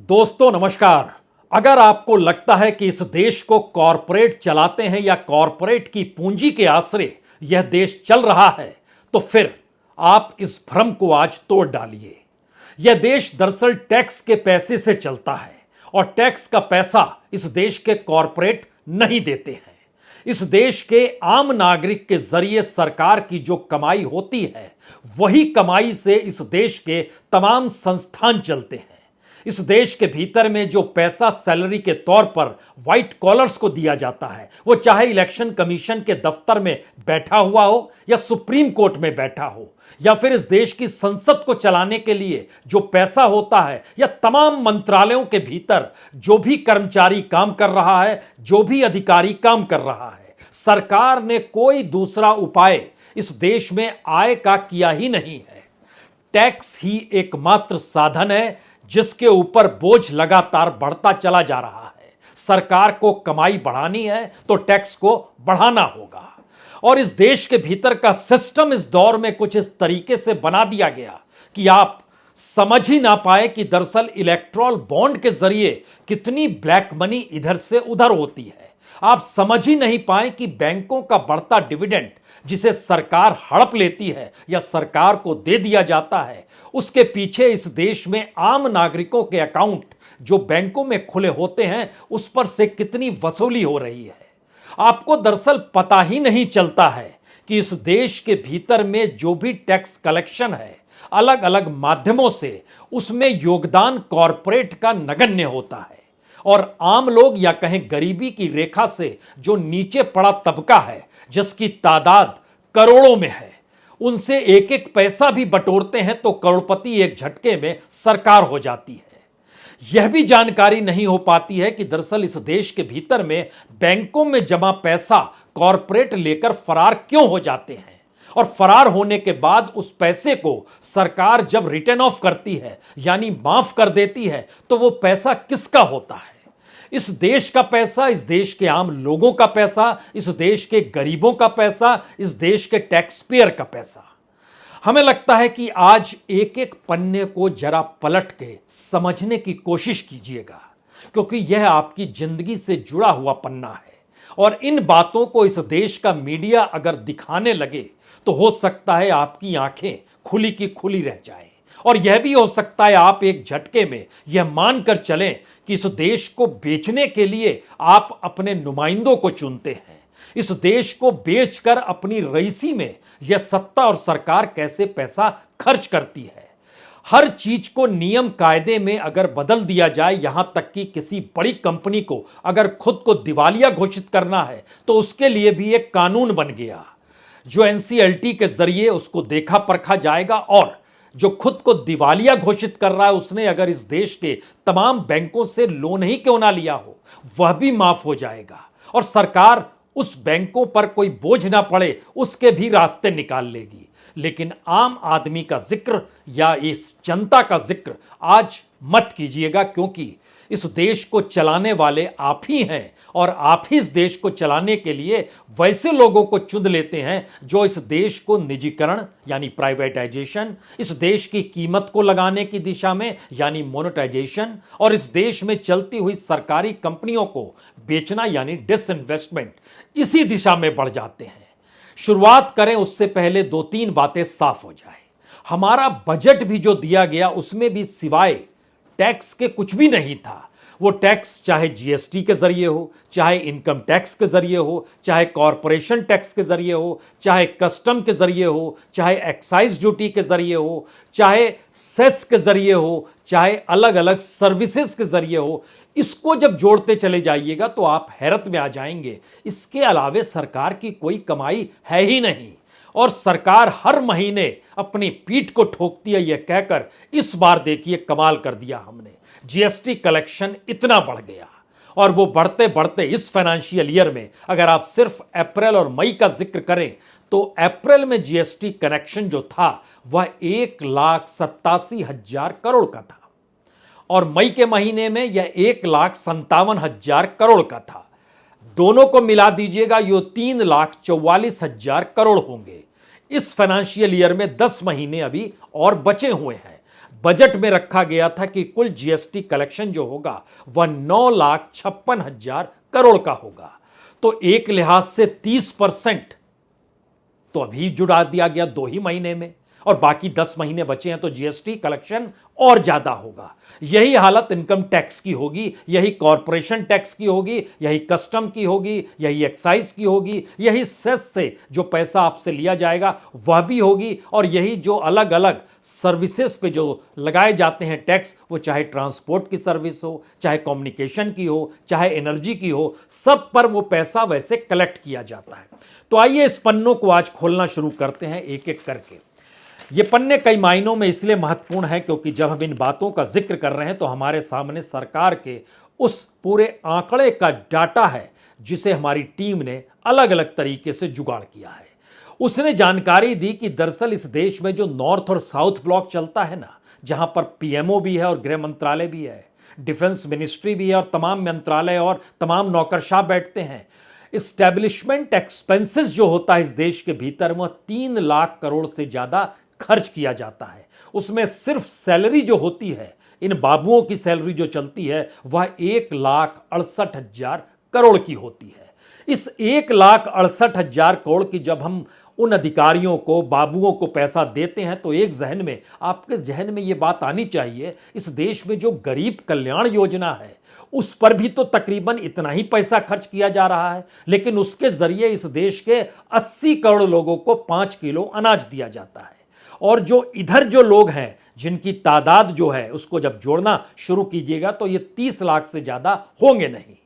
दोस्तों नमस्कार। अगर आपको लगता है कि इस देश को कॉरपोरेट चलाते हैं या कॉरपोरेट की पूंजी के आश्रय यह देश चल रहा है, तो फिर आप इस भ्रम को आज तोड़ डालिए। यह देश दरअसल टैक्स के पैसे से चलता है और टैक्स का पैसा इस देश के कॉरपोरेट नहीं देते हैं। इस देश के आम नागरिक के जरिए सरकार की जो कमाई होती है, वही कमाई से इस देश के तमाम संस्थान चलते हैं। इस देश के भीतर में जो पैसा सैलरी के तौर पर व्हाइट कॉलर्स को दिया जाता है, वो चाहे इलेक्शन कमीशन के दफ्तर में बैठा हुआ हो या सुप्रीम कोर्ट में बैठा हो, या फिर इस देश की संसद को चलाने के लिए जो पैसा होता है, या तमाम मंत्रालयों के भीतर जो भी कर्मचारी काम कर रहा है, जो भी अधिकारी काम कर रहा है, सरकार ने कोई दूसरा उपाय इस देश में आय का किया ही नहीं है। टैक्स ही एकमात्र साधन है जिसके ऊपर बोझ लगातार बढ़ता चला जा रहा है। सरकार को कमाई बढ़ानी है तो टैक्स को बढ़ाना होगा। और इस देश के भीतर का सिस्टम इस दौर में कुछ इस तरीके से बना दिया गया कि आप समझ ही ना पाए कि दरअसल इलेक्ट्रॉल बॉन्ड के जरिए कितनी ब्लैक मनी इधर से उधर होती है। आप समझ ही नहीं पाए कि बैंकों का बढ़ता डिविडेंड जिसे सरकार हड़प लेती है या सरकार को दे दिया जाता है, उसके पीछे इस देश में आम नागरिकों के अकाउंट जो बैंकों में खुले होते हैं, उस पर से कितनी वसूली हो रही है। आपको दरअसल पता ही नहीं चलता है कि इस देश के भीतर में जो भी टैक्स कलेक्शन है, अलग अलग माध्यमों से उसमें योगदान कॉरपोरेट का नगण्य होता है। और आम लोग या कहें गरीबी की रेखा से जो नीचे पड़ा तबका है, जिसकी तादाद करोड़ों में है, उनसे एक एक पैसा भी बटोरते हैं तो करोड़पति एक झटके में सरकार हो जाती है। यह भी जानकारी नहीं हो पाती है कि दरअसल इस देश के भीतर में बैंकों में जमा पैसा कॉरपोरेट लेकर फरार क्यों हो जाते हैं, और फरार होने के बाद उस पैसे को सरकार जब रिटर्न ऑफ करती है यानी माफ कर देती है, तो वो पैसा किसका होता है। इस देश का पैसा, इस देश के आम लोगों का पैसा, इस देश के गरीबों का पैसा, इस देश के टैक्स पेयर का पैसा। हमें लगता है कि आज एक एक पन्ने को जरा पलट के समझने की कोशिश कीजिएगा, क्योंकि यह आपकी जिंदगी से जुड़ा हुआ पन्ना है। और इन बातों को इस देश का मीडिया अगर दिखाने लगे तो हो सकता है आपकी आंखें खुली की खुली रह जाएं। और यह भी हो सकता है आप एक झटके में यह मानकर चलें कि इस देश को बेचने के लिए आप अपने नुमाइंदों को चुनते हैं। इस देश को बेचकर अपनी रईसी में यह सत्ता और सरकार कैसे पैसा खर्च करती है। हर चीज को नियम कायदे में अगर बदल दिया जाए, यहां तक कि किसी बड़ी कंपनी को अगर खुद को दिवालिया घोषित करना है तो उसके लिए भी एक कानून बन गया जो एनसीएलटी के जरिए उसको देखा परखा जाएगा। और जो खुद को दिवालिया घोषित कर रहा है, उसने अगर इस देश के तमाम बैंकों से लोन ही क्यों ना लिया हो, वह भी माफ हो जाएगा। और सरकार उस बैंकों पर कोई बोझ ना पड़े उसके भी रास्ते निकाल लेगी। लेकिन आम आदमी का जिक्र या इस जनता का जिक्र आज मत कीजिएगा, क्योंकि इस देश को चलाने वाले आप ही हैं। और आप ही इस देश को चलाने के लिए वैसे लोगों को चुन लेते हैं जो इस देश को निजीकरण यानी प्राइवेटाइजेशन, इस देश की कीमत को लगाने की दिशा में यानी मोनेटाइजेशन, और इस देश में चलती हुई सरकारी कंपनियों को बेचना यानी डिसइन्वेस्टमेंट, इसी दिशा में बढ़ जाते हैं। शुरुआत करें उससे पहले दो तीन बातें साफ हो जाए। हमारा बजट भी जो दिया गया उसमें भी सिवाय टैक्स के कुछ भी नहीं था। वो टैक्स चाहे जीएसटी के जरिए हो, चाहे इनकम टैक्स के जरिए हो, चाहे कॉरपोरेशन टैक्स के जरिए हो, चाहे कस्टम के जरिए हो, चाहे एक्साइज ड्यूटी के जरिए हो, चाहे सेस के जरिए हो, चाहे अलग अलग सर्विसेज के जरिए हो, इसको जब जोड़ते चले जाइएगा तो आप हैरत में आ जाएंगे। इसके अलावे सरकार की कोई कमाई है ही नहीं। और सरकार हर महीने अपनी पीठ को ठोकती है यह कहकर, इस बार देखिए कमाल कर दिया हमने, जीएसटी कलेक्शन इतना बढ़ गया। और वो बढ़ते बढ़ते इस फाइनेंशियल ईयर में अगर आप सिर्फ अप्रैल और मई का जिक्र करें तो अप्रैल में जीएसटी कलेक्शन जो था वह 1,87,000 करोड़ का था, और मई के महीने में यह 1,57,000 करोड़ का था। दोनों को मिला दीजिएगा यो 3,44,000 करोड़ होंगे। इस फाइनेंशियल ईयर में 10 महीने अभी और बचे हुए हैं। बजट में रखा गया था कि कुल जीएसटी कलेक्शन जो होगा वह 9,56,000 करोड़ का होगा। तो एक लिहाज से 30% तो अभी जुड़ा दिया गया 2 ही महीने में, और बाकी 10 महीने बचे हैं तो जीएसटी कलेक्शन और ज्यादा होगा। यही हालत इनकम टैक्स की होगी, यही कॉरपोरेशन टैक्स की होगी, यही कस्टम की होगी, यही एक्साइज की होगी, यही सेस से जो पैसा आपसे लिया जाएगा वह भी होगी, और यही जो अलग अलग सर्विसेज पे जो लगाए जाते हैं टैक्स, वो चाहे ट्रांसपोर्ट की सर्विस हो, चाहे कम्युनिकेशन की हो, चाहे एनर्जी की हो, सब पर वो पैसा वैसे कलेक्ट किया जाता है। तो आइए इस पन्नों को आज खोलना शुरू करते हैं एक एक करके। ये पन्ने कई मायनों में इसलिए महत्वपूर्ण है क्योंकि जब हम इन बातों का जिक्र कर रहे हैं तो हमारे सामने सरकार के उस पूरे आंकड़े का डाटा है जिसे हमारी टीम ने अलग अलग तरीके से जुगाड़ किया है। उसने जानकारी दी कि दरअसल इस देश में जो नॉर्थ और साउथ ब्लॉक चलता है ना, जहां पर पीएमओ भी है और गृह मंत्रालय भी है, डिफेंस मिनिस्ट्री भी है और तमाम मंत्रालय और तमाम नौकरशाह बैठते हैं, इस्टेब्लिशमेंट एक्सपेंसेस जो होता है इस देश के भीतर वह 3 लाख करोड़ से ज्यादा खर्च किया जाता है। उसमें सिर्फ सैलरी जो होती है, इन बाबुओं की सैलरी जो चलती है वह 1,68,000 करोड़ की होती है। इस 1,68,000 करोड़ की जब हम उन अधिकारियों को, बाबुओं को पैसा देते हैं तो एक जहन में, आपके जहन में यह बात आनी चाहिए, इस देश में जो गरीब कल्याण योजना है उस पर भी तो तकरीबन इतना ही पैसा खर्च किया जा रहा है, लेकिन उसके जरिए इस देश के 80 करोड़ लोगों को 5 किलो अनाज दिया जाता है। और जो इधर जो लोग हैं जिनकी तादाद जो है उसको जब जोड़ना शुरू कीजिएगा तो ये 30 लाख से ज्यादा होंगे नहीं।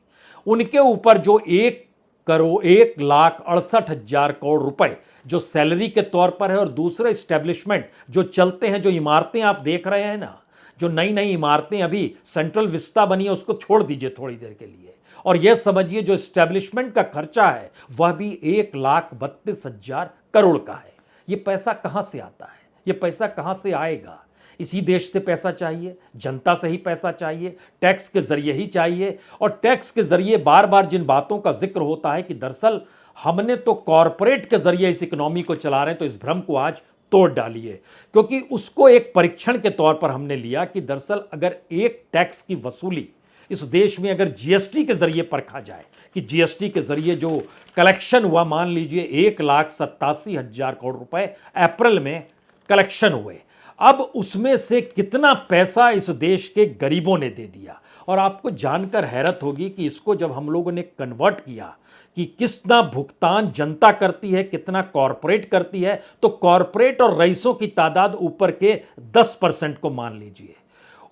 उनके ऊपर जो 1,68,000 करोड़ रुपए जो सैलरी के तौर पर है, और दूसरे स्टैब्लिशमेंट जो चलते हैं, जो इमारतें आप देख रहे हैं ना, जो नई नई इमारतें अभी सेंट्रल विस्ता बनी है उसको छोड़ दीजिए थोड़ी देर के लिए, और यह समझिए जो स्टैब्लिशमेंट का खर्चा है वह भी 1,32,000 करोड़ का है। यह पैसा कहां से आता है? यह पैसा कहां से आएगा? इसी देश से पैसा चाहिए, जनता से ही पैसा चाहिए, टैक्स के जरिए ही चाहिए। और टैक्स के जरिए बार बार जिन बातों का जिक्र होता है कि दरअसल हमने तो कॉरपोरेट के जरिए इस इकोनॉमी को चला रहे हैं, तो इस भ्रम को आज तोड़ डालिए, क्योंकि उसको एक परीक्षण के तौर पर हमने लिया कि दरअसल अगर एक टैक्स की वसूली इस देश में अगर जीएसटी के जरिए परखा जाए कि जीएसटी के जरिए जो कलेक्शन हुआ, मान लीजिए 1,87,000 करोड़ रुपए अप्रैल में कलेक्शन हुए, अब उसमें से कितना पैसा इस देश के गरीबों ने दे दिया। और आपको जानकर हैरत होगी कि इसको जब हम लोगों ने कन्वर्ट किया कि कितना भुगतान जनता करती है, कितना कॉरपोरेट करती है, तो कॉरपोरेट और रईसों की तादाद ऊपर के 10% को मान लीजिए।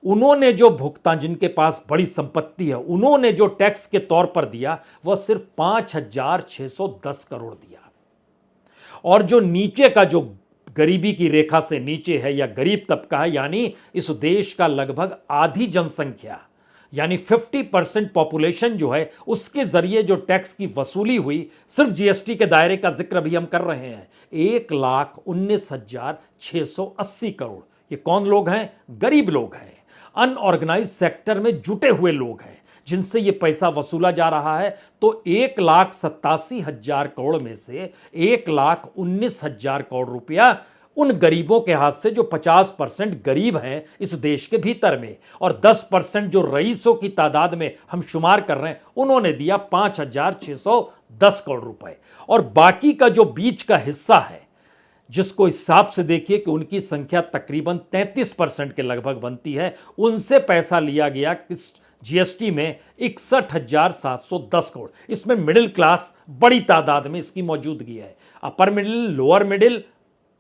उन्होंने जो भुगतान, जिनके पास बड़ी संपत्ति है, उन्होंने जो टैक्स के तौर पर दिया वह सिर्फ 5,610 करोड़ दिया। और जो नीचे का, जो गरीबी की रेखा से नीचे है या गरीब तबका है, यानी इस देश का लगभग आधी जनसंख्या, यानी 50% पॉपुलेशन जो है, उसके जरिए जो टैक्स की वसूली हुई, सिर्फ जीएसटी के दायरे का जिक्र भी हम कर रहे हैं, 1,19,680 करोड़। ये कौन लोग हैं? गरीब लोग हैं, अनऑर्गेनाइज सेक्टर में जुटे हुए लोग हैं, जिनसे ये पैसा वसूला जा रहा है। तो 1,87,000 करोड़ में से 1,19,000 करोड़ रुपया उन गरीबों के हाथ से जो 50% गरीब हैं इस देश के भीतर में, और 10% जो रईसों की तादाद में हम शुमार कर रहे हैं, उन्होंने दिया 5,610 करोड़ रुपए। और बाकी का जो बीच का हिस्सा है, जिसको हिसाब से देखिए कि उनकी संख्या तकरीबन 33% के लगभग बनती है, उनसे पैसा लिया गया किस जीएसटी में 61,710 करोड़। इसमें मिडिल क्लास बड़ी तादाद में इसकी मौजूदगी है। अपर मिडिल, लोअर मिडिल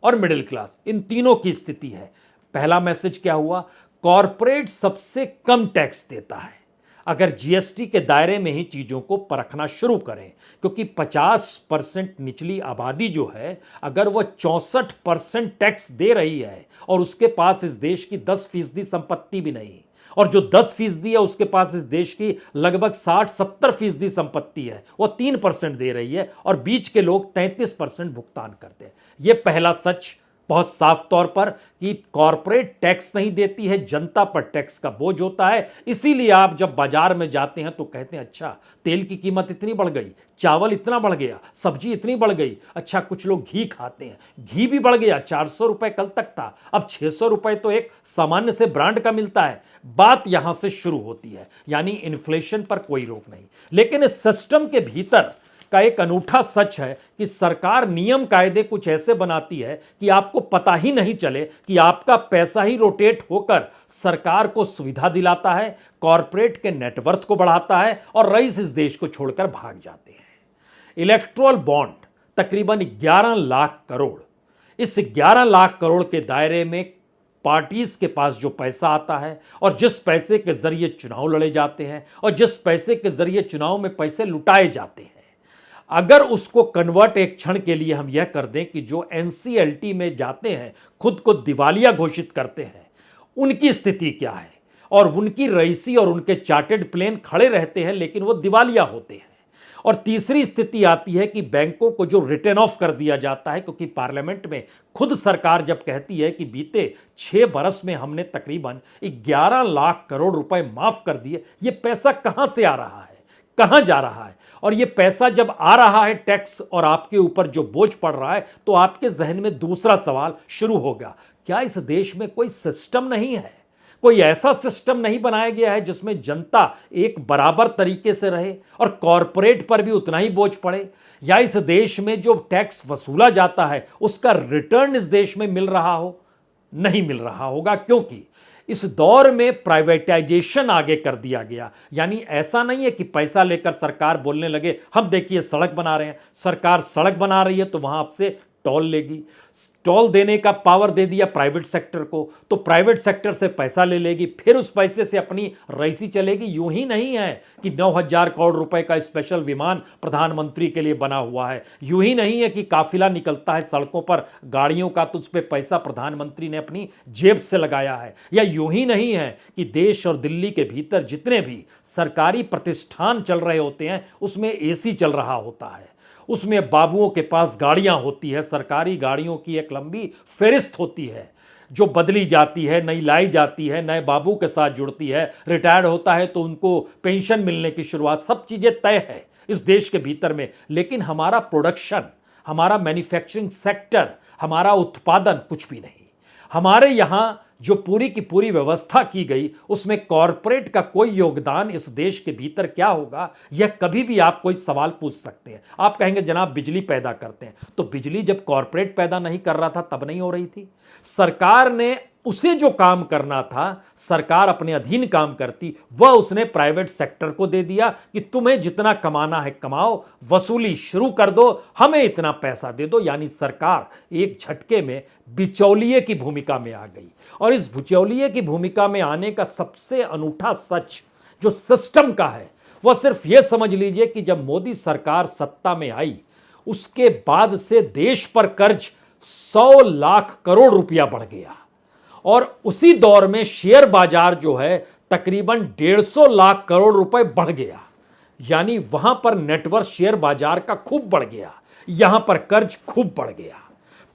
और मिडिल क्लास, इन तीनों की स्थिति है। पहला मैसेज क्या हुआ? कॉरपोरेट सबसे कम टैक्स देता है। अगर जीएसटी के दायरे में ही चीजों को परखना शुरू करें, क्योंकि 50% निचली आबादी जो है, अगर वह 64% टैक्स दे रही है और उसके पास इस देश की 10% संपत्ति भी नहीं, और जो 10% है उसके पास इस देश की लगभग 60-70% संपत्ति है, वो 3% दे रही है, और बीच के लोग 33% भुगतान करते हैं। यह पहला सच बहुत साफ तौर पर कि कॉरपोरेट टैक्स नहीं देती है, जनता पर टैक्स का बोझ होता है। इसीलिए आप जब बाजार में जाते हैं तो कहते हैं अच्छा तेल की कीमत इतनी बढ़ गई, चावल इतना बढ़ गया, सब्जी इतनी बढ़ गई, अच्छा कुछ लोग घी खाते हैं, घी भी बढ़ गया, 400 रुपए कल तक था, अब 600 रुपए तो एक सामान्य से ब्रांड का मिलता है। बात यहां से शुरू होती है, यानी इन्फ्लेशन पर कोई रोक नहीं। लेकिन इस सिस्टम के भीतर का एक अनूठा सच है कि सरकार नियम कायदे कुछ ऐसे बनाती है कि आपको पता ही नहीं चले कि आपका पैसा ही रोटेट होकर सरकार को सुविधा दिलाता है, कॉरपोरेट के नेटवर्थ को बढ़ाता है और रईस इस देश को छोड़कर भाग जाते हैं। इलेक्ट्रोल बॉन्ड तकरीबन 11 लाख करोड़, इस 11 लाख करोड़ के दायरे में पार्टीज के पास जो पैसा आता है और जिस पैसे के जरिए चुनाव लड़े जाते हैं और जिस पैसे के जरिए चुनाव में पैसे लुटाए जाते हैं, अगर उसको कन्वर्ट एक क्षण के लिए हम यह कर दें कि जो एनसीएलटी में जाते हैं, खुद को दिवालिया घोषित करते हैं, उनकी स्थिति क्या है, और उनकी रईसी और उनके चार्टेड प्लेन खड़े रहते हैं लेकिन वो दिवालिया होते हैं। और तीसरी स्थिति आती है कि बैंकों को जो रिटर्न ऑफ कर दिया जाता है, क्योंकि पार्लियामेंट में खुद सरकार जब कहती है कि बीते 6 बरस में हमने तकरीबन 11 लाख करोड़ रुपए माफ कर दिए, ये पैसा कहां से आ रहा है, कहां जा रहा है? और ये पैसा जब आ रहा है टैक्स और आपके ऊपर जो बोझ पड़ रहा है, तो आपके जहन में दूसरा सवाल शुरू होगा, क्या इस देश में कोई सिस्टम नहीं है? कोई ऐसा सिस्टम नहीं बनाया गया है जिसमें जनता एक बराबर तरीके से रहे और कॉरपोरेट पर भी उतना ही बोझ पड़े? या इस देश में जो टैक्स वसूला जाता है उसका रिटर्न इस देश में मिल रहा हो? नहीं मिल रहा होगा, क्योंकि इस दौर में प्राइवेटाइजेशन आगे कर दिया गया। यानी ऐसा नहीं है कि पैसा लेकर सरकार बोलने लगे हम देखिए सड़क बना रहे हैं, सरकार सड़क बना रही है तो वहां आपसे टोल लेगी, टोल देने का पावर दे दिया प्राइवेट सेक्टर को, तो प्राइवेट सेक्टर से पैसा ले लेगी, फिर उस पैसे से अपनी रईसी चलेगी। यूं ही नहीं है कि 9,000 करोड़ रुपए का स्पेशल विमान प्रधानमंत्री के लिए बना हुआ है, यूं ही नहीं है कि काफिला निकलता है सड़कों पर गाड़ियों का तो उस पर पैसा प्रधानमंत्री ने अपनी जेब से लगाया है, या यूं ही नहीं है कि देश और दिल्ली के भीतर जितने भी सरकारी प्रतिष्ठान चल रहे होते हैं उसमें एसी चल रहा होता है, उसमें बाबुओं के पास गाड़ियां होती है, सरकारी गाड़ियों की एक लंबी फेरिस्त होती है जो बदली जाती है, नई लाई जाती है, नए बाबू के साथ जुड़ती है, रिटायर्ड होता है तो उनको पेंशन मिलने की शुरुआत, सब चीजें तय है इस देश के भीतर में। लेकिन हमारा प्रोडक्शन, हमारा मैन्युफैक्चरिंग सेक्टर, हमारा उत्पादन कुछ भी नहीं। हमारे यहां जो पूरी की पूरी व्यवस्था की गई उसमें कॉरपोरेट का कोई योगदान इस देश के भीतर क्या होगा, यह कभी भी आप कोई सवाल पूछ सकते हैं। आप कहेंगे जनाब बिजली पैदा करते हैं, तो बिजली जब कॉरपोरेट पैदा नहीं कर रहा था तब नहीं हो रही थी? सरकार ने उसे जो काम करना था, सरकार अपने अधीन काम करती, वह उसने प्राइवेट सेक्टर को दे दिया कि तुम्हें जितना कमाना है कमाओ, वसूली शुरू कर दो, हमें इतना पैसा दे दो। यानी सरकार एक झटके में बिचौलिए की भूमिका में आ गई। और इस बिचौलिए की भूमिका में आने का सबसे अनूठा सच जो सिस्टम का है, वह सिर्फ यह समझ लीजिए कि जब मोदी सरकार सत्ता में आई उसके बाद से देश पर कर्ज 100 लाख करोड़ रुपया बढ़ गया, और उसी दौर में शेयर बाजार जो है तकरीबन 150 लाख करोड़ रुपए बढ़ गया। यानी वहां पर नेटवर्थ शेयर बाजार का खूब बढ़ गया, यहां पर कर्ज खूब बढ़ गया।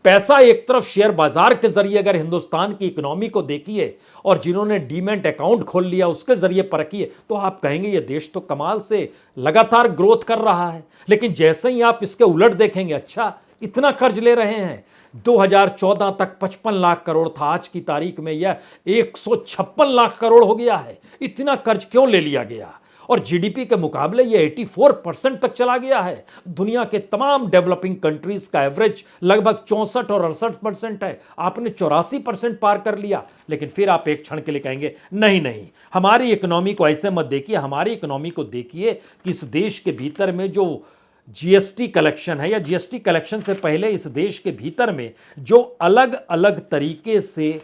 पैसा एक तरफ शेयर बाजार के जरिए अगर हिंदुस्तान की इकोनॉमी को देखिए और जिन्होंने डीमैट अकाउंट खोल लिया उसके जरिए परखिए, तो आप कहेंगे ये देश तो कमाल से लगातार ग्रोथ कर रहा है। लेकिन जैसे ही आप इसके उलट देखेंगे, अच्छा इतना कर्ज ले रहे हैं, 2014 तक 55 लाख करोड़ था, आज की तारीख में यह 156 लाख करोड़ हो गया है। इतना कर्ज क्यों ले लिया गया? और जीडीपी के मुकाबले यह 84% तक चला गया है। दुनिया के तमाम डेवलपिंग कंट्रीज का एवरेज लगभग 64 और 68% है, आपने 84% पार कर लिया। लेकिन फिर आप एक क्षण के लिए कहेंगे नहीं नहीं, हमारी इकोनॉमी को ऐसे मत देखिए, हमारी इकोनॉमी को देखिए कि इस देश के भीतर में जो जीएसटी कलेक्शन है, या जीएसटी कलेक्शन से पहले इस देश के भीतर में जो अलग अलग तरीके से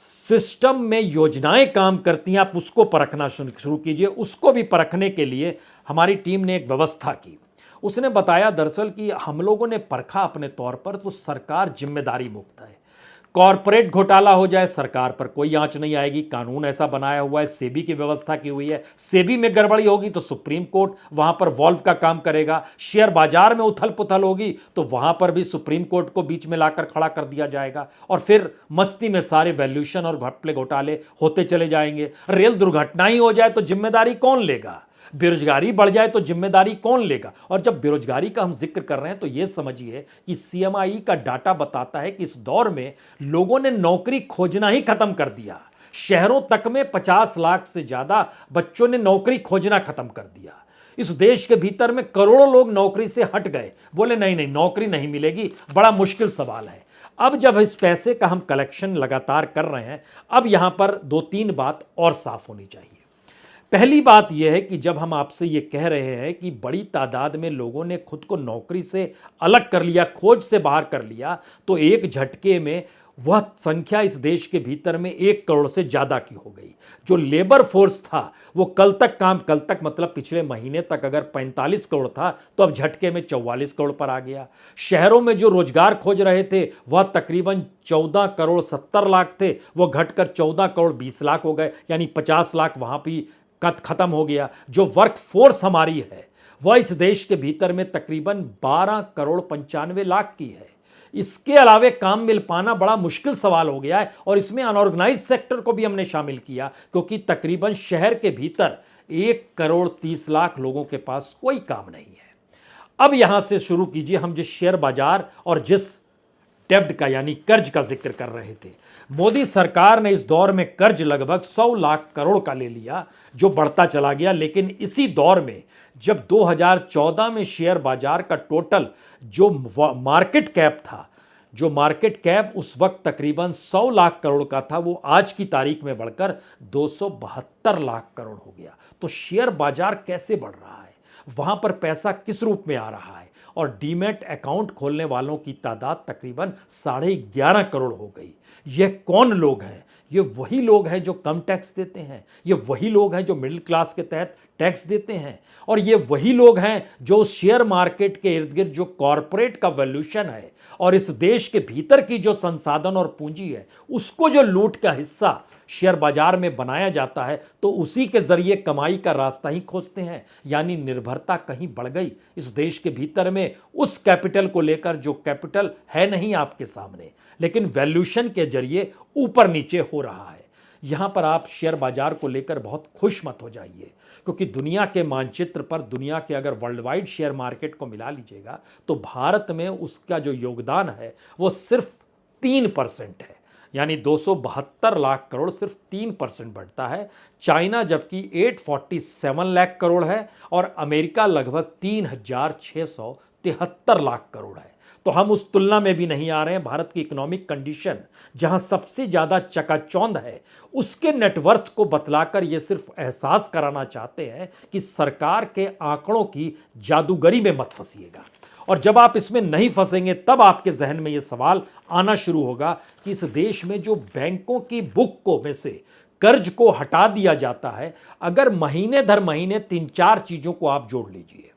सिस्टम में योजनाएं काम करती हैं, आप उसको परखना शुरू कीजिए। उसको भी परखने के लिए हमारी टीम ने एक व्यवस्था की। उसने बताया दरअसल कि हम लोगों ने परखा अपने तौर पर, तो सरकार जिम्मेदारी मुक्त है, कॉरपोरेट घोटाला हो जाए, सरकार पर कोई आंच नहीं आएगी, कानून ऐसा बनाया हुआ है, सेबी की व्यवस्था की हुई है, सेबी में गड़बड़ी होगी तो सुप्रीम कोर्ट वहां पर वॉल्व का काम करेगा, शेयर बाजार में उथल पुथल होगी तो वहां पर भी सुप्रीम कोर्ट को बीच में लाकर खड़ा कर दिया जाएगा और फिर मस्ती में सारे वैल्यूशन और घपले घोटाले होते चले जाएंगे। रेल दुर्घटना ही हो जाए तो जिम्मेदारी कौन लेगा, बेरोजगारी बढ़ जाए तो जिम्मेदारी कौन लेगा। और जब बेरोजगारी का हम जिक्र कर रहे हैं तो यह समझिए कि सीएमआई का डाटा बताता है कि इस दौर में लोगों ने नौकरी खोजना ही खत्म कर दिया। शहरों तक में 50 लाख से ज्यादा बच्चों ने नौकरी खोजना खत्म कर दिया। इस देश के भीतर में करोड़ों लोग नौकरी से हट गए, बोले नहीं नहीं नौकरी नहीं मिलेगी, बड़ा मुश्किल सवाल है। अब जब इस पैसे का हम कलेक्शन लगातार कर रहे हैं, अब यहां पर दो तीन बात और साफ होनी चाहिए। पहली बात यह है कि जब हम आपसे यह कह रहे हैं कि बड़ी तादाद में लोगों ने खुद को नौकरी से अलग कर लिया, खोज से बाहर कर लिया, तो एक झटके में वह संख्या इस देश के भीतर में 1 करोड़ से ज्यादा की हो गई। जो लेबर फोर्स था वो कल तक मतलब पिछले महीने तक अगर 45 करोड़ था तो अब झटके में 44 करोड़ पर आ गया। शहरों में जो रोजगार खोज रहे थे वह तकरीबन 14 करोड़ 70 लाख थे, वो घटकर 14 करोड़ 20 लाख हो गए, यानी 50 लाख वहां भी खत्म हो गया। जो वर्क फोर्स हमारी है वह इस देश के भीतर में तकरीबन 12 करोड़ 95 लाख की है। इसके अलावे काम मिल पाना बड़ा मुश्किल सवाल हो गया है और इसमें अनऑर्गेनाइज सेक्टर को भी हमने शामिल किया, क्योंकि तकरीबन शहर के भीतर 1 करोड़ 30 लाख लोगों के पास कोई काम नहीं है। अब यहां से शुरू कीजिए, हम जिस शेयर बाजार और जिस डेब्ट का यानी कर्ज का जिक्र कर रहे थे, मोदी सरकार ने इस दौर में कर्ज लगभग 100 लाख करोड़ का ले लिया, जो बढ़ता चला गया। लेकिन इसी दौर में जब 2014 में शेयर बाजार का टोटल जो मार्केट कैप था, जो मार्केट कैप उस वक्त तकरीबन 100 लाख करोड़ का था, वो आज की तारीख में बढ़कर 272 लाख करोड़ हो गया। तो शेयर बाजार कैसे बढ़ रहा है, वहां पर पैसा किस रूप में आ रहा है, और डीमैट अकाउंट खोलने वालों की तादाद तकरीबन 11.5 करोड़ हो गई। यह कौन लोग हैं? ये वही लोग हैं जो कम टैक्स देते हैं, ये वही लोग हैं जो मिडिल क्लास के तहत टैक्स देते हैं, और ये वही लोग हैं जो शेयर मार्केट के इर्द गिर्द जो कॉरपोरेट का वैल्यूएशन है और इस देश के भीतर की जो संसाधन और पूंजी है उसको जो लूट का हिस्सा शेयर बाजार में बनाया जाता है, तो उसी के जरिए कमाई का रास्ता ही खोजते हैं। यानी निर्भरता कहीं बढ़ गई इस देश के भीतर में उस कैपिटल को लेकर जो कैपिटल है नहीं आपके सामने, लेकिन वैल्यूएशन के जरिए ऊपर नीचे हो रहा है। यहां पर आप शेयर बाजार को लेकर बहुत खुश मत हो जाइए, क्योंकि दुनिया के मानचित्र पर दुनिया के अगर वर्ल्ड वाइड शेयर मार्केट को मिला लीजिएगा तो भारत में उसका जो योगदान है वो सिर्फ 3% है, यानी 272 लाख करोड़ सिर्फ 3% बढ़ता है। चाइना जबकि 847 लाख करोड़ है और अमेरिका लगभग 3673 लाख करोड़ है। तो हम उस तुलना में भी नहीं आ रहे हैं। भारत की इकोनॉमिक कंडीशन जहां सबसे ज्यादा चकाचौंध है, उसके नेटवर्थ को बतलाकर यह सिर्फ एहसास कराना चाहते हैं कि सरकार के आंकड़ों की जादूगरी में मत फंसिएगा। और जब आप इसमें नहीं फंसेंगे तब आपके जहन में यह सवाल आना शुरू होगा कि इस देश में जो बैंकों की बुक को में से कर्ज को हटा दिया जाता है, अगर महीने दर महीने 3-4 चीजों को आप जोड़ लीजिए,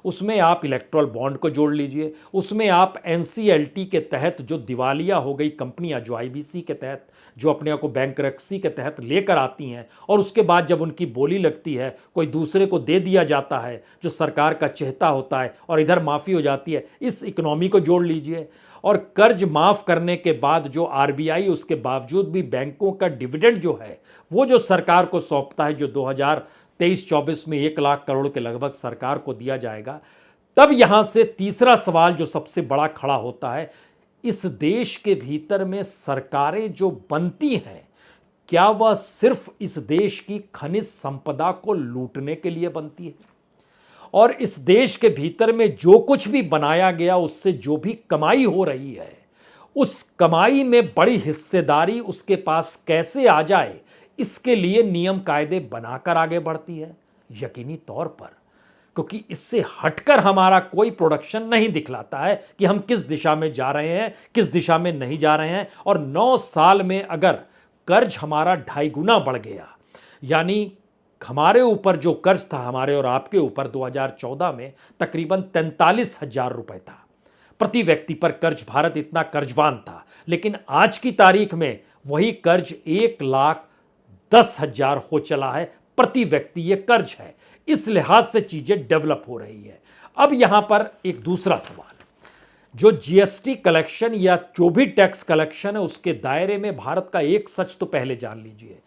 उसमें आप इलेक्ट्रल बॉन्ड को जोड़ लीजिए, उसमें आप एनसीएलटी के तहत जो दिवालिया हो गई कंपनियां, जो आईबीसी के तहत जो अपने आप को बैंकरप्सी के तहत लेकर आती हैं और उसके बाद जब उनकी बोली लगती है कोई दूसरे को दे दिया जाता है जो सरकार का चहेता होता है और इधर माफ़ी हो जाती है, इस इकोनॉमी को जोड़ लीजिए। और कर्ज माफ करने के बाद जो आरबीआई उसके बावजूद भी बैंकों का डिविडेंड जो है वो जो सरकार को सौंपता है, जो 2023-24 में 1 लाख करोड़ के लगभग सरकार को दिया जाएगा, तब यहां से तीसरा सवाल जो सबसे बड़ा खड़ा होता है, इस देश के भीतर में सरकारें जो बनती हैं क्या वह सिर्फ इस देश की खनिज संपदा को लूटने के लिए बनती है? और इस देश के भीतर में जो कुछ भी बनाया गया उससे जो भी कमाई हो रही है, उस कमाई में बड़ी हिस्सेदारी उसके पास कैसे आ जाए, इसके लिए नियम कायदे बनाकर आगे बढ़ती है? यकीनी तौर पर, क्योंकि इससे हटकर हमारा कोई प्रोडक्शन नहीं दिखलाता है कि हम किस दिशा में जा रहे हैं, किस दिशा में नहीं जा रहे हैं। और 9 साल में अगर कर्ज हमारा 2.5 गुना बढ़ गया, यानी हमारे ऊपर जो कर्ज था हमारे और आपके ऊपर 2014 में तकरीबन 43,000 रुपए था, प्रति व्यक्ति पर कर्ज, भारत इतना कर्जवान था, लेकिन आज की तारीख में वही कर्ज 1,10,000 हो चला है प्रति व्यक्ति, यह कर्ज है। इस लिहाज से चीजें डेवलप हो रही है। अब यहां पर एक दूसरा सवाल, जो जीएसटी कलेक्शन या जो भी टैक्स कलेक्शन है उसके दायरे में भारत का एक सच तो पहले जान लीजिए,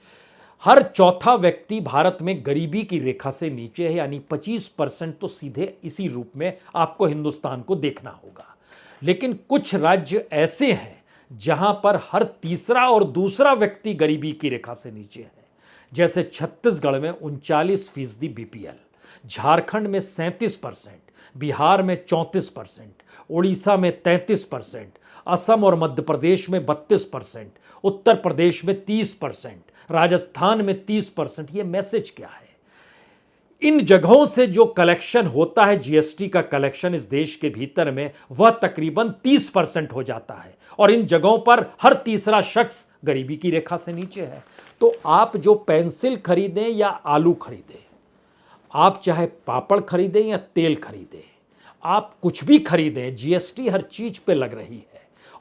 हर चौथा व्यक्ति भारत में गरीबी की रेखा से नीचे है, यानी 25% तो सीधे इसी रूप में आपको हिंदुस्तान को देखना होगा। लेकिन कुछ राज्य ऐसे हैं जहां पर हर तीसरा और दूसरा व्यक्ति गरीबी की रेखा से नीचे है, जैसे छत्तीसगढ़ में 39% बीपीएल, झारखंड में 37%, बिहार में 34%, उड़ीसा में 33%, असम और मध्य प्रदेश में 32%, उत्तर प्रदेश में 30%, राजस्थान में 30%। ये मैसेज क्या है? इन जगहों से जो कलेक्शन होता है, जीएसटी का कलेक्शन इस देश के भीतर में, वह तकरीबन 30% हो जाता है, और इन जगहों पर हर तीसरा शख्स गरीबी की रेखा से नीचे है। तो आप जो पेंसिल खरीदें या आलू खरीदें, आप चाहे पापड़ खरीदें या तेल खरीदें, आप कुछ भी खरीदें, जीएसटी हर चीज पे लग रही है।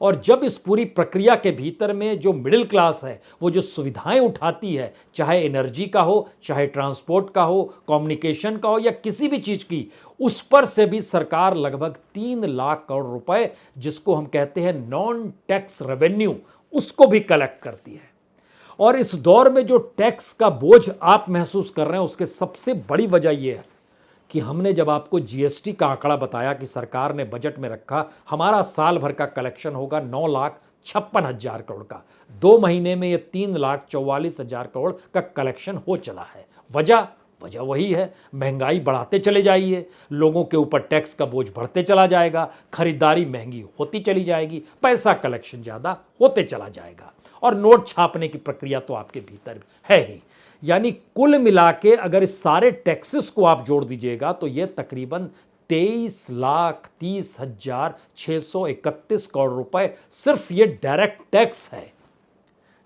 और जब इस पूरी प्रक्रिया के भीतर में जो मिडिल क्लास है वो जो सुविधाएं उठाती है, चाहे एनर्जी का हो, चाहे ट्रांसपोर्ट का हो, कम्युनिकेशन का हो, या किसी भी चीज की, उस पर से भी सरकार लगभग 3 लाख करोड़ रुपए, जिसको हम कहते हैं नॉन टैक्स रेवेन्यू, उसको भी कलेक्ट करती है। और इस दौर में जो टैक्स का बोझ आप महसूस कर रहे हैं, उसके सबसे बड़ी वजह यह है कि हमने जब आपको जीएसटी का आंकड़ा बताया कि सरकार ने बजट में रखा, हमारा साल भर का कलेक्शन होगा 9,56,000 करोड़ का, 2 महीने में ये 3,44,000 करोड़ का कलेक्शन हो चला है। वजह वही है, महंगाई बढ़ाते चले जाइए, लोगों के ऊपर टैक्स का बोझ बढ़ते चला जाएगा, खरीदारी महंगी होती चली जाएगी, पैसा कलेक्शन ज्यादा होते चला जाएगा, और नोट छापने की प्रक्रिया तो आपके भीतर है ही। यानी कुल मिला के अगर इस सारे टैक्सेस को आप जोड़ दीजिएगा तो यह तकरीबन 23,30,631 करोड़ रुपए सिर्फ ये डायरेक्ट टैक्स है,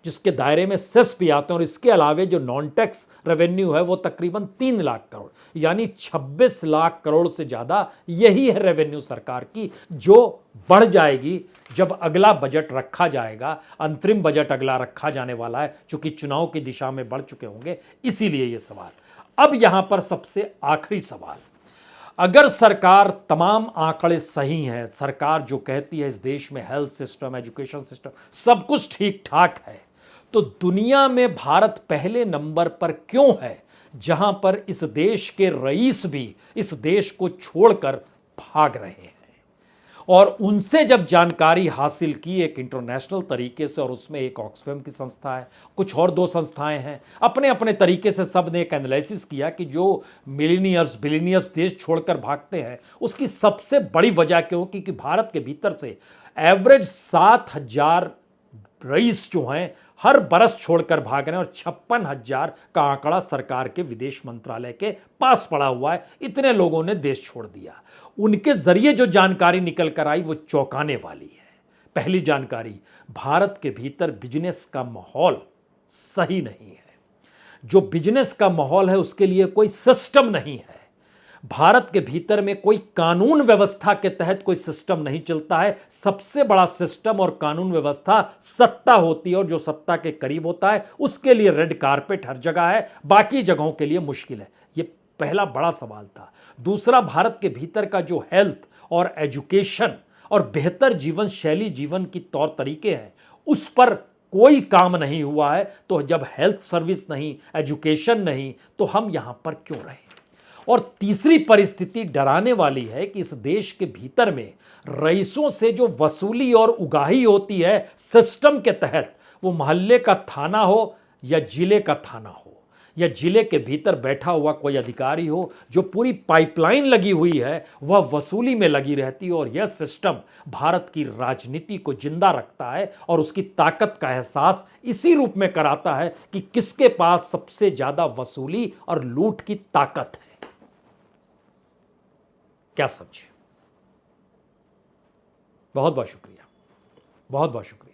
जिसके दायरे में सेस भी आते हैं। और इसके अलावे जो नॉन टैक्स रेवेन्यू है वो तकरीबन 3 लाख करोड़, यानी 26 लाख करोड़ से ज्यादा यही है रेवेन्यू सरकार की, जो बढ़ जाएगी जब अगला बजट रखा जाएगा। अंतरिम बजट अगला रखा जाने वाला है, चूंकि चुनाव की दिशा में बढ़ चुके होंगे, इसीलिए यह सवाल। अब यहां पर सबसे आखिरी सवाल, अगर सरकार तमाम आंकड़े सही हैं, सरकार जो कहती है इस देश में हेल्थ सिस्टम, एजुकेशन सिस्टम, सब कुछ ठीक ठाक है, तो दुनिया में भारत पहले नंबर पर क्यों है, जहां पर इस देश के रईस भी इस देश को छोड़कर भाग रहे हैं? और उनसे जब जानकारी हासिल की एक इंटरनेशनल तरीके से, और उसमें एक ऑक्सफैम की संस्था है, कुछ और 2 संस्थाएं हैं, अपने अपने तरीके से सब ने एक एनालिसिस किया कि जो मिलीनियर्स बिलीनियर्स देश छोड़कर भागते हैं, उसकी सबसे बड़ी वजह क्यों, क्योंकि भारत के भीतर से एवरेज 7,000 रईस जो हैं हर बरस छोड़कर भाग रहे हैं, और 56,000 का आंकड़ा सरकार के विदेश मंत्रालय के पास पड़ा हुआ है। इतने लोगों ने देश छोड़ दिया। उनके जरिए जो जानकारी निकल कर आई वो चौंकाने वाली है। पहली जानकारी, भारत के भीतर बिजनेस का माहौल सही नहीं है। जो बिजनेस का माहौल है उसके लिए कोई सिस्टम नहीं है। भारत के भीतर में कोई कानून व्यवस्था के तहत कोई सिस्टम नहीं चलता है। सबसे बड़ा सिस्टम और कानून व्यवस्था सत्ता होती है, और जो सत्ता के करीब होता है उसके लिए रेड कारपेट हर जगह है, बाकी जगहों के लिए मुश्किल है। यह पहला बड़ा सवाल था। दूसरा, भारत के भीतर का जो हेल्थ और एजुकेशन और बेहतर जीवन शैली, जीवन की तौर तरीके हैं, उस पर कोई काम नहीं हुआ है। तो जब हेल्थ सर्विस नहीं, एजुकेशन नहीं, तो हम यहां पर क्यों रहे? और तीसरी परिस्थिति डराने वाली है कि इस देश के भीतर में रईसों से जो वसूली और उगाही होती है सिस्टम के तहत, वो मोहल्ले का थाना हो या जिले का थाना हो, या जिले के भीतर बैठा हुआ कोई अधिकारी हो, जो पूरी पाइपलाइन लगी हुई है वह वसूली में लगी रहती है। और यह सिस्टम भारत की राजनीति को जिंदा रखता है और उसकी ताकत का एहसास इसी रूप में कराता है कि किसके पास सबसे ज्यादा वसूली और लूट की ताकत है। क्या समझे? बहुत बहुत शुक्रिया, बहुत बहुत शुक्रिया।